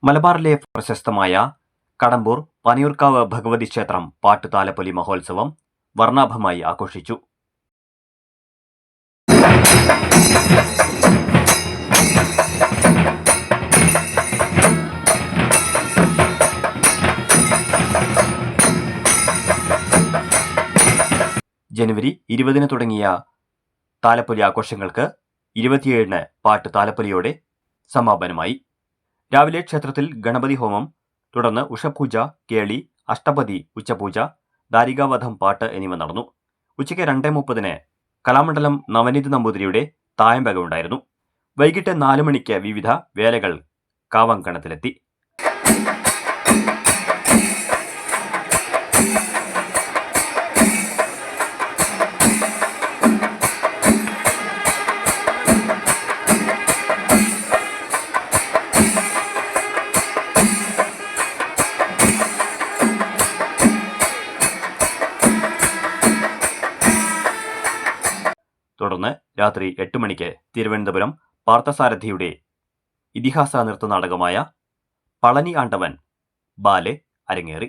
മലബാറിലെ പ്രശസ്തമായ കടമ്പൂർ പനിയൂർക്കാവ് ഭഗവതി ക്ഷേത്രം പാട്ടുതാലപ്പൊലി മഹോത്സവം വർണ്ണാഭമായി ആഘോഷിച്ചു. ജനുവരി 20 തുടങ്ങിയ താലപ്പൊലി ആഘോഷങ്ങൾക്ക് 27 പാട്ട് താലപ്പൊലിയോടെ സമാപനമായി. രാവിലെ ക്ഷേത്രത്തിൽ ഗണപതി ഹോമം, തുടർന്ന് ഉഷപൂജ, കേളി, അഷ്ടപതി, ഉച്ചപൂജ, ദാരികാവധം പാട്ട് എന്നിവ നടന്നു. ഉച്ചയ്ക്ക് 2:30 കലാമണ്ഡലം നവനീത് നമ്പൂതിരിയുടെ തായമ്പക ഉണ്ടായിരുന്നു. വൈകിട്ട് 4 മണിക്ക് വിവിധ വേലകൾ കാവങ്കണത്തിലെത്തി. തുടർന്ന് രാത്രി 8 മണിക്ക് തിരുവനന്തപുരം പാർത്ഥസാരഥിയുടെ ഇതിഹാസ നൃത്തനാടകമായ പളനി ആണ്ടവൻ ബാലെ അരങ്ങേറി.